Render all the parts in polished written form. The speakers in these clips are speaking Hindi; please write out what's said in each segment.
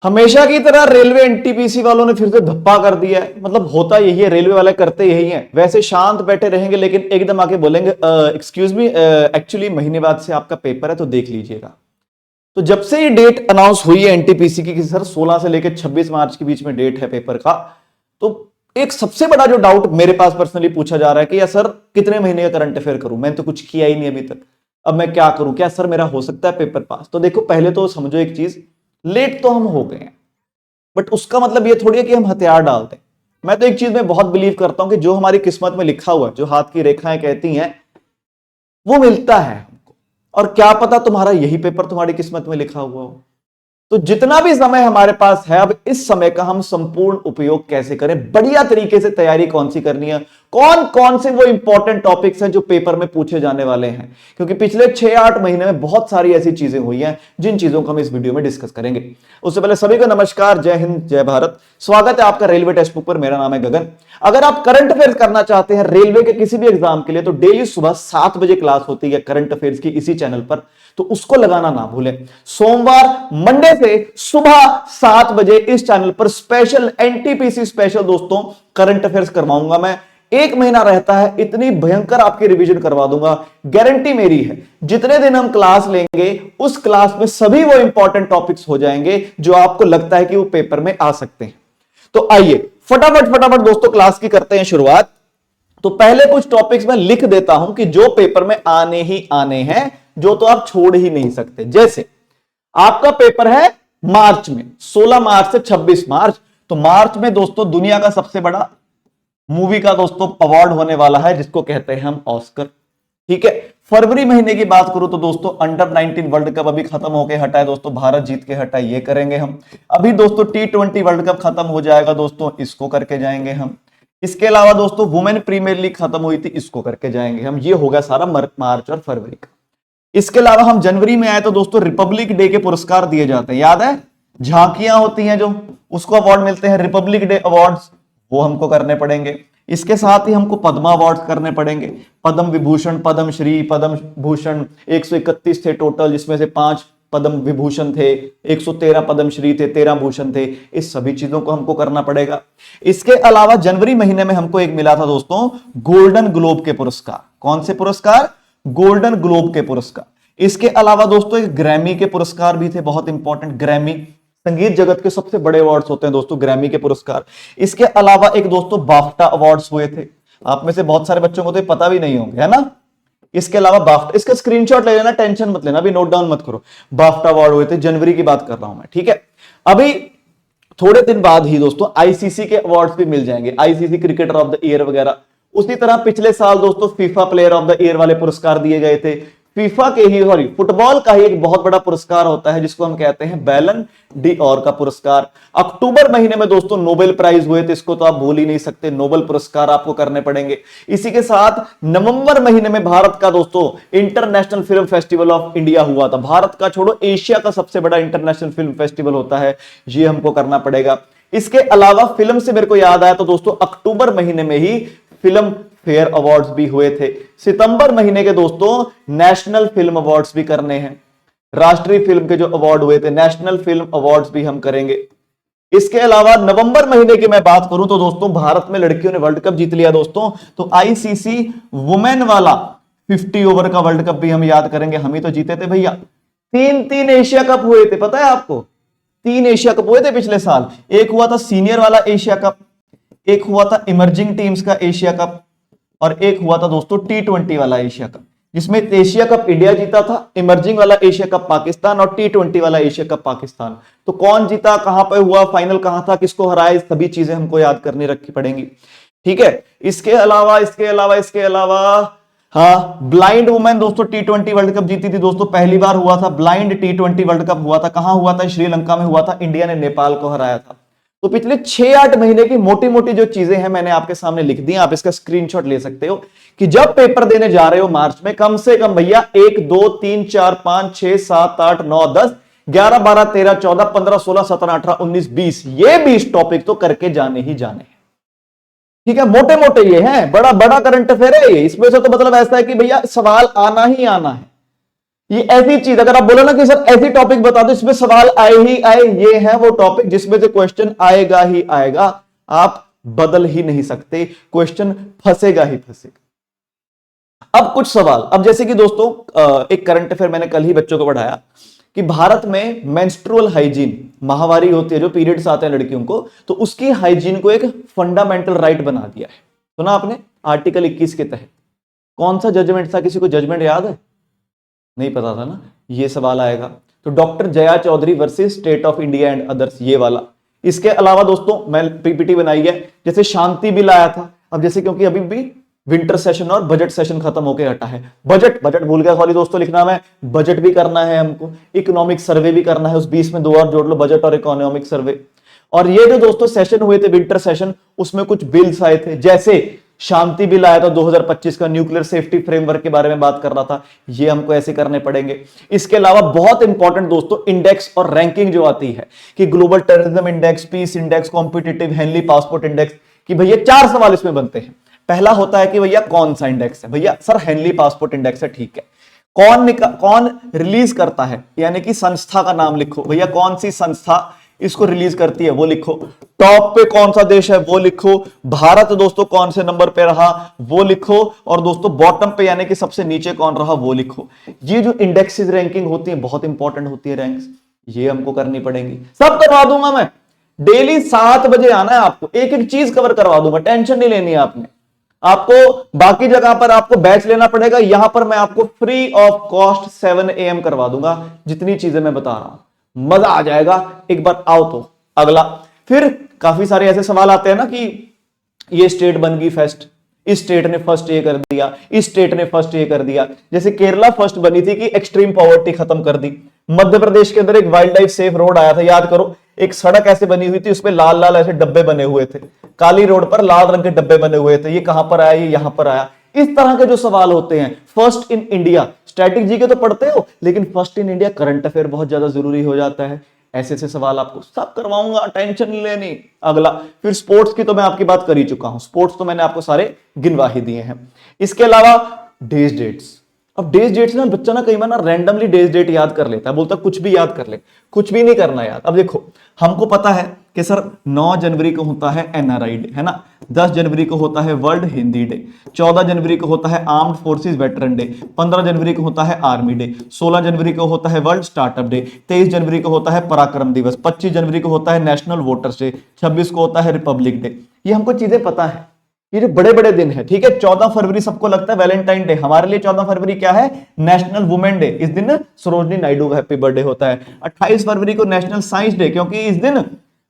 हमेशा की तरह रेलवे एनटीपीसी वालों ने फिर से धप्पा कर दिया है। मतलब होता यही है, रेलवे वाले करते यही है। वैसे शांत बैठे रहेंगे लेकिन एकदम आके बोलेंगे एक्सक्यूज मी, एक्चुअली महीने बाद से आपका पेपर है तो देख लीजिएगा। तो जब से ये डेट अनाउंस हुई है एनटीपीसी की कि सर 16 से लेकर 26 मार्च के बीच में डेट है पेपर का, तो एक सबसे बड़ा जो डाउट मेरे पास पर्सनली पूछा जा रहा है कि यार सर कितने महीने का करंट अफेयर करूं, मैंने तो कुछ किया ही नहीं अभी तक, अब मैं क्या करूं, क्या सर मेरा हो सकता है पेपर पास? तो देखो पहले तो समझो एक चीज, लेट तो हम हो गए हैं बट उसका मतलब ये थोड़ी है कि हम हथियार डालते हैं। मैं तो एक चीज में बहुत बिलीव करता हूं कि जो हमारी किस्मत में लिखा हुआ है, जो हाथ की रेखाएं कहती हैं, वो मिलता है हमको। और क्या पता तुम्हारा यही पेपर तुम्हारी किस्मत में लिखा हुआ हो। तो जितना भी समय हमारे पास है, अब इस समय का हम संपूर्ण उपयोग कैसे करें, बढ़िया तरीके से तैयारी कौन सी करनी है, कौन कौन से वो इंपॉर्टेंट टॉपिक्स हैं जो पेपर में पूछे जाने वाले हैं। क्योंकि पिछले 6-8 महीने में बहुत सारी ऐसी चीजें हुई हैं जिन चीजों को हम इस वीडियो में डिस्कस करेंगे। उससे पहले सभी को नमस्कार, जय हिंद, जय भारत। स्वागत है आपका रेलवे टेक्स्ट बुक पर। मेरा नाम है गगन। अगर आप करंट अफेयर्स करना चाहते हैं रेलवे के किसी भी एग्जाम के लिए, तो डेली सुबह 7 बजे क्लास होती है करंट अफेयर्स की इसी चैनल पर, तो उसको लगाना ना भूलें। सोमवार मंडे से सुबह 7 बजे इस चैनल पर स्पेशल एनटीपीसी स्पेशल दोस्तों करंट अफेयर्स करवाऊंगा मैं। 1 महीना रहता है, इतनी भयंकर आपकी रिवीजन करवा दूंगा, गारंटी मेरी है। जितने दिन हम क्लास लेंगे उस क्लास में सभी वो इंपॉर्टेंट टॉपिक्स हो जाएंगे जो आपको लगता है कि वो पेपर में आ सकते हैं। तो आइए फटाफट फटाफट दोस्तों क्लास की करते हैं शुरुआत। तो पहले कुछ टॉपिक्स मैं लिख देता हूं कि जो पेपर में आने ही आने हैं, जो तो आप छोड़ ही नहीं सकते। जैसे आपका पेपर है मार्च में, 16 मार्च से 26 मार्च। तो मार्च में दोस्तों दुनिया का सबसे बड़ा मूवी का दोस्तों अवार्ड होने वाला है जिसको कहते हैं हम ऑस्कर। ठीक है। फरवरी महीने की बात करूं तो दोस्तों अंडर 19 वर्ल्ड कप अभी खत्म होके हटा है दोस्तों, भारत जीत के हटा है, ये करेंगे हम। अभी दोस्तों T20 वर्ल्ड कप खत्म हो जाएगा दोस्तों, इसको करके जाएंगे हम। इसके अलावा दोस्तों वुमेन प्रीमियर लीग खत्म हुई थी, इसको करके जाएंगे हम। ये होगा सारा मार्च और फरवरी का। इसके अलावा हम जनवरी में आए तो दोस्तों रिपब्लिक डे के पुरस्कार दिए जाते हैं, याद है? झांकियां होती हैं जो, उसको अवार्ड मिलते हैं, रिपब्लिक डे अवार्ड्स, वो हमको करने पड़ेंगे। इसके साथ ही हमको पद्मा अवार्ड करने पड़ेंगे, पद्म विभूषण, पद्म श्री, पद्म भूषण, 131 थे टोटल, जिसमें से 5 पद्म विभूषण थे, 113 पद्म श्री थे, 13 भूषण थे। इस सभी चीजों को हमको करना पड़ेगा। इसके अलावा जनवरी महीने में हमको एक मिला था दोस्तों गोल्डन ग्लोब के पुरस्कार। कौन से पुरस्कार? गोल्डन ग्लोब के पुरस्कार। इसके अलावा दोस्तों एक ग्रैमी के पुरस्कार भी थे, बहुत इंपॉर्टेंट। ग्रैमी संगीत जगत के सबसे बड़े अवार्ड्स होते हैं दोस्तों, ग्रैमी के पुरस्कार। इसके अलावा एक दोस्तों बाफ्टा अवार्ड्स हुए थे, आप में से बहुत सारे बच्चों को तो पता भी नहीं होंगे, है ना? इसके अलावा बाफ्टा, इसका स्क्रीनशॉट ले लेना, टेंशन मत लेना, अभी नोट डाउन मत करो। बाफ्टा अवार्ड हुए थे, जनवरी की बात कर रहा हूं मैं, ठीक है। अभी थोड़े दिन बाद ही दोस्तों आईसीसी के अवार्ड्स भी मिल जाएंगे, ICC cricketer of the year वगैरह। उसी तरह पिछले साल दोस्तों FIFA player of the year वाले पुरस्कार दिए गए थे। फीफा के ही, सॉरी, फुटबॉल का ही एक बहुत बड़ा पुरस्कार होता है जिसको हम कहते हैं बैलन डी ऑर का पुरस्कार। अक्टूबर महीने में दोस्तों नोबेल प्राइज हुए थे, इसको तो आप भूल ही नहीं सकते, नोबेल पुरस्कार आपको करने पड़ेंगे। इसी के साथ नवंबर महीने में भारत का दोस्तों international film festival of India हुआ था। भारत का छोड़ो, एशिया का सबसे बड़ा इंटरनेशनल फिल्म फेस्टिवल होता है, ये हमको करना पड़ेगा। इसके अलावा फिल्म से मेरे को याद आया तो दोस्तों अक्टूबर महीने में ही फिल्म फेयर अवार्ड्स भी हुए थे। सितंबर महीने के दोस्तों नेशनल फिल्म अवार्ड्स भी करने हैं, राष्ट्रीय फिल्म के जो अवार्ड हुए थे, नेशनल फिल्म अवार्ड्स भी हम करेंगे। इसके अलावा नवंबर महीने की मैं बात करूं तो दोस्तों भारत में लड़कियों ने वर्ल्ड कप जीत लिया दोस्तों, तो आईसीसी वुमेन वाला 50 ओवर का वर्ल्ड कप भी हम याद करेंगे, हम ही तो जीते थे भैया। 3 एशिया कप हुए थे, पता है आपको? 3 एशिया कप हुए थे पिछले साल। एक हुआ था सीनियर वाला एशिया कप, एक हुआ था इमर्जिंग टीम्स का एशिया कप, और एक हुआ था दोस्तों T20 वाला एशिया कप, जिसमें एशिया कप इंडिया जीता था, इमर्जिंग वाला एशिया कप पाकिस्तान, और T20 वाला एशिया कप पाकिस्तान। तो कौन जीता, कहां पे हुआ, फाइनल कहां था, किसको हराया, सभी चीजें हमको याद करनी रखी पड़ेंगी, ठीक है। इसके अलावा हाँ, ब्लाइंड वुमेन दोस्तों T20 वर्ल्ड कप जीती थी दोस्तों, पहली बार हुआ था ब्लाइंड T20 वर्ल्ड कप हुआ था। कहां हुआ था? श्रीलंका में हुआ था, इंडिया ने नेपाल को हराया था। तो पिछले 6-8 महीने की मोटी मोटी जो चीजें हैं मैंने आपके सामने लिख दी, आप इसका स्क्रीनशॉट ले सकते हो कि जब पेपर देने जा रहे हो मार्च में, कम से कम भैया 1 2 3 4 5 6 7 8 9 10 11 12 13 14 15 16 17 18 19 20, ये 20 टॉपिक तो करके जाने ही जाने हैं, ठीक है। मोटे मोटे ये हैं, बड़ा बड़ा करंट अफेयर है ये। इसमें से तो मतलब ऐसा है कि भैया सवाल आना ही आना है। ये ऐसी चीज, अगर आप बोलो ना कि सर ऐसी टॉपिक बता दो इसमें सवाल आए ही आए, ये है वो टॉपिक जिसमें से क्वेश्चन आएगा ही आएगा, आप बदल ही नहीं सकते, क्वेश्चन फंसेगा ही फंसेगा। अब कुछ सवाल, अब जैसे कि दोस्तों एक करंट अफेयर मैंने कल ही बच्चों को पढ़ाया कि भारत में मेंस्ट्रुअल हाइजीन, माहवारी होती है जो पीरियड्स आते हैं लड़कियों को, तो उसकी हाइजीन को एक फंडामेंटल राइट बना दिया है। सुना आपने? आर्टिकल 21 के तहत कौन सा जजमेंट था? किसी को जजमेंट याद है? नहीं पता था ना, ये सवाल आएगा। तो doctor Jaya Chaudhary versus State of India and others, ये वाला। इसके अलावा दोस्तों मैं पीपीटी बनाई है, जैसे शांति बिल आया था, अब जैसे क्योंकि अभी भी विंटर सेशन और बजट सेशन खत्म होकर हटा है, बजट भूल गया सॉरी दोस्तों लिखना, मैं बजट भी करना है हमको, इकोनॉमिक सर्वे भी करना है, उस बीच में 2 और जोड़ लो, बजट और इकोनॉमिक सर्वे। और ये जो दोस्तों सेशन हुए थे विंटर सेशन, उसमें कुछ बिल्स आए थे, जैसे शांति बिल आया था 2025 का, न्यूक्लियर सेफ्टी फ्रेमवर्क के बारे में बात कर रहा था, ये हमको ऐसे करने पड़ेंगे। इसके अलावा बहुत इंपॉर्टेंट दोस्तों इंडेक्स और रैंकिंग जो आती है कि global terrorism index, peace index, competitive Henley passport index, कि भैया 4 सवाल इसमें बनते हैं। पहला होता है कि भैया कौन सा इंडेक्स है? भैया सर हेनली पासपोर्ट इंडेक्स है, ठीक है। कौन रिलीज करता है, यानी कि संस्था का नाम लिखो, भैया कौन सी संस्था इसको रिलीज करती है वो लिखो। टॉप पे कौन सा देश है वो लिखो। भारत दोस्तों कौन से नंबर पे रहा वो लिखो। और दोस्तों बॉटम पे यानी कि सबसे नीचे कौन रहा वो लिखो। ये जो इंडेक्सेस रैंकिंग होती है बहुत इंपॉर्टेंट होती है, रैंक्स, ये हमको करनी पड़ेंगी। सब करवा दूंगा मैं, डेली 7 बजे आना है आपको, एक एक चीज कवर करवा दूंगा, टेंशन नहीं लेनी है आपने। आपको बाकी जगह पर आपको बैच लेना पड़ेगा, यहां पर मैं आपको फ्री ऑफ कॉस्ट 7 AM करवा दूंगा, जितनी चीजें मैं बता रहा हूं, मजा आ जाएगा, एक बार आओ। तो अगला फिर काफी सारे ऐसे सवाल आते हैं ना कि ये स्टेट बन गई फर्स्ट, इस स्टेट ने फर्स्ट ये कर दिया, इस स्टेट ने फर्स्ट ये कर दिया। जैसे केरला फर्स्ट बनी थी कि एक्सट्रीम पॉवर्टी खत्म कर दी। मध्य प्रदेश के अंदर एक वाइल्ड लाइफ सेफ रोड आया था, याद करो, एक सड़क ऐसे बनी हुई थी, उसमें लाल लाल ऐसे डब्बे बने हुए थे, काली रोड पर लाल रंग के डब्बे बने हुए थे, ये कहां पर आया, ये यहां पर आया। इस तरह के जो सवाल होते हैं, first in India, static G के तो पढ़ते हो, लेकिन first in India current affair बहुत ज्यादा जरूरी हो जाता है। ऐसे ऐसे सवाल आपको सब करवाऊंगा, टेंशन नहीं लेनी। अगला फिर स्पोर्ट्स की तो मैं आपकी बात कर ही चुका हूं, स्पोर्ट्स तो मैंने आपको सारे गिनवा ही दिए हैं। इसके अलावा डेज डेट्स, अब डेज डेट्स ना बच्चा ना कई बार ना रैंडमली डेज डेट याद कर लेता है, बोलता कुछ भी याद कर ले, कुछ भी नहीं करना याद। अब देखो हमको पता है कि सर 9 जनवरी को होता है एनआरआई डे, है ना, 10 जनवरी को होता है वर्ल्ड हिंदी डे, 14 जनवरी को होता है आर्म्ड फोर्सेस वेटरन डे, 15 जनवरी को होता है आर्मी डे, 16 जनवरी को होता है वर्ल्ड स्टार्टअप डे, 23 जनवरी को होता है पराक्रम दिवस, 25 जनवरी को होता है नेशनल वोटर्स डे, 26 को होता है रिपब्लिक डे। ये हमको चीजें पता है, ये जो बड़े बड़े दिन है, ठीक है। 14 फरवरी सबको लगता है वैलेंटाइन डे, हमारे लिए 14 फरवरी क्या है, नेशनल वुमेन डे, इस दिन सरोजनी नायडू का हैप्पी बर्थडे होता है। 28 फरवरी को नेशनल साइंस डे, क्योंकि इस दिन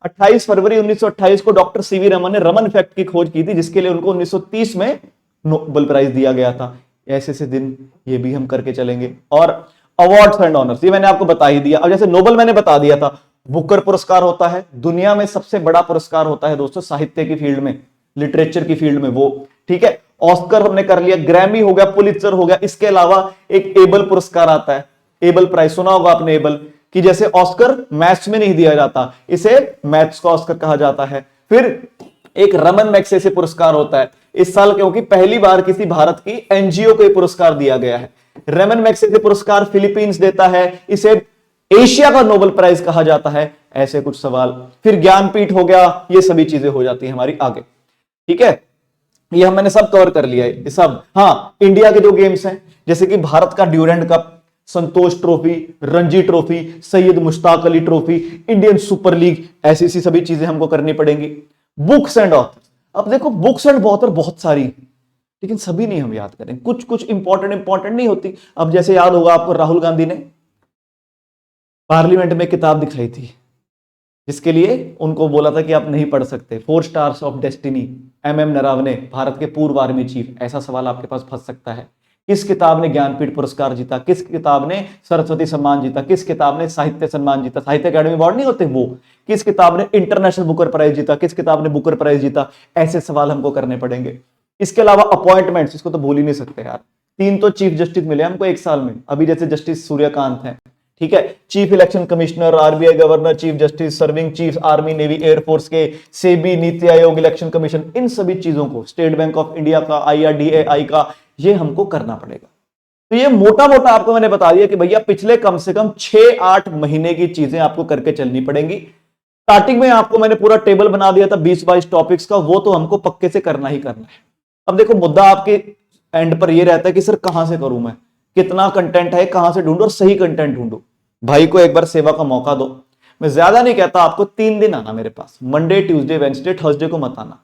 28 फरवरी 1928 को डॉक्टर सीवी रमन ने रमन इफेक्ट की खोज की थी, जिसके लिए उनको 1930 में नोबेल प्राइज दिया गया था। ऐसे ऐसे दिन ये भी हम करके चलेंगे। और अवार्ड्स एंड ऑनर्स ये मैंने आपको बता ही दिया। अब जैसे नोबेल मैंने बता दिया था, बुकर पुरस्कार होता है, दुनिया में सबसे बड़ा पुरस्कार होता है दोस्तों साहित्य की फील्ड में, लिटरेचर की फील्ड में वो, ठीक है। ऑस्कर हमने कर लिया, ग्रैमी हो गया, पुलित्जर हो गया। इसके अलावा एक एबल पुरस्कार आता है, एबल प्राइज, सुना होगा आपने एबल, कि जैसे ऑस्कर मैथ्स में नहीं दिया जाता, इसे मैथ्स का ऑस्कर कहा जाता है। फिर एक रमन मैग्सेसे पुरस्कार होता है इस साल, क्योंकि पहली बार किसी भारत की एनजीओ को पुरस्कार दिया गया है। रमन मैग्सेसे पुरस्कार फिलीपींस देता है, इसे एशिया का नोबेल प्राइज कहा जाता है। ऐसे कुछ सवाल। फिर ज्ञानपीठ हो गया, ये सभी चीजें हो जाती है हमारी आगे, ठीक है। ये हम मैंने सब कवर कर लिया है, ये सब। हाँ, इंडिया के जो गेम्स हैं, जैसे कि भारत का Durand cup, Santosh trophy, Ranji trophy, Syed Mushtaq Ali trophy, Indian super league, ऐसी ऐसी सभी चीजें हमको करनी पड़ेंगी। बुक्स एंड ऑथर, अब देखो बुक्स एंड ऑथर बहुत सारी, लेकिन सभी नहीं हम याद करें, कुछ कुछ इंपॉर्टेंट नहीं होती। अब जैसे याद होगा आपको, राहुल गांधी ने पार्लियामेंट में किताब दिखाई थी, जिसके लिए उनको बोला था कि आप नहीं पढ़ सकते, 4 stars of destiny, MM Naravane, Bharat के पूर्व आर्मी चीफ। ऐसा सवाल आपके पास फंस सकता है। किस किताब ने ज्ञानपीठ पुरस्कार जीता, किस किताब ने सरस्वती सम्मान जीता, किस किताब ने साहित्य सम्मान जीता, साहित्य अकादमी अवार्ड नहीं होते वो, किस किताब ने इंटरनेशनल बुकर प्राइज जीता, किस किताब ने बुकर प्राइज जीता। ऐसे सवाल हमको करने पड़ेंगे। इसके अलावा अपॉइंटमेंट्स, इसको तो भूल ही नहीं सकते यार। 3 तो चीफ जस्टिस मिले हमको 1 साल में, अभी जैसे जस्टिस सूर्यकांत है, ठीक है, chief election commissioner, RBI governor, chief justice, serving chief army navy air force के, सेबी, नीति आयोग, इलेक्शन कमीशन, इन सभी चीजों को, स्टेट बैंक ऑफ इंडिया का, IRDAI का, ये हमको करना पड़ेगा। तो ये मोटा मोटा आपको मैंने बता दिया कि भैया पिछले कम से कम 6-8 महीने की चीजें आपको करके चलनी पड़ेंगी। स्टार्टिंग में आपको मैंने पूरा टेबल बना दिया था 20-22 टॉपिक्स का, वो तो हमको पक्के से करना ही करना है। अब देखो मुद्दा आपके एंड पर ये रहता है कि सर कहां से करूं, मैं कितना कंटेंट है, कहां से ढूंढूं और सही कंटेंट ढूंढूं। भाई को एक बार सेवा का मौका दो। मैं ज्यादा नहीं कहता, आपको 3 दिन आना मेरे पास, मंडे ट्यूसडे वेडनेसडे थर्सडे को मत आना।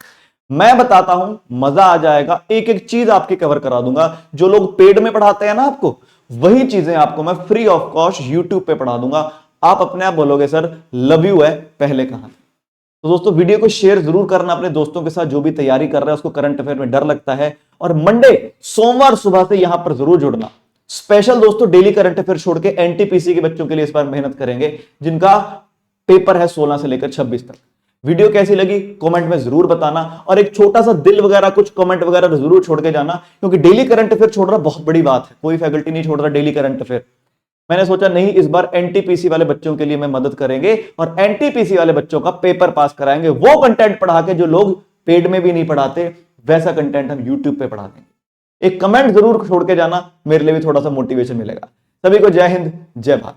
मैं बताता हूं, मजा आ जाएगा, एक एक चीज आपकी कवर करा दूंगा। जो लोग पेड में पढ़ाते हैं ना आपको, वही चीजें आपको मैं फ्री ऑफ कॉस्ट यूट्यूब पे पढ़ा दूंगा। आप अपने आप बोलोगे सर लव यू है पहले कहां। तो दोस्तों वीडियो को शेयर जरूर करना अपने दोस्तों के साथ, जो भी तैयारी कर रहा है उसको करंट अफेयर में डर लगता है। और मंडे सोमवार सुबह से यहां पर जरूर जुड़ना। स्पेशल दोस्तों डेली करंट अफेयर छोड़ के एनटीपीसी के बच्चों के लिए इस बार मेहनत करेंगे, जिनका पेपर है 16 से लेकर 26 तक। वीडियो कैसी लगी कमेंट में जरूर बताना, और एक छोटा सा दिल वगैरह कुछ कमेंट वगैरह जरूर छोड़ के जाना, क्योंकि डेली करंट अफेयर छोड़ना बहुत बड़ी बात है। कोई फैकल्टी नहीं छोड़ रहा डेली करंट अफेयर। मैंने सोचा नहीं, इस बार एनटीपीसी वाले बच्चों के लिए मैं मदद करेंगे और एनटीपीसी वाले बच्चों का पेपर पास कराएंगे। वो कंटेंट पढ़ा के जो लोग पेड में भी नहीं पढ़ाते, वैसा कंटेंट हम यूट्यूब पे पढ़ा देंगे। एक कमेंट जरूर छोड़ के जाना, मेरे लिए भी थोड़ा सा मोटिवेशन मिलेगा। सभी को जय हिंद, जय भारत।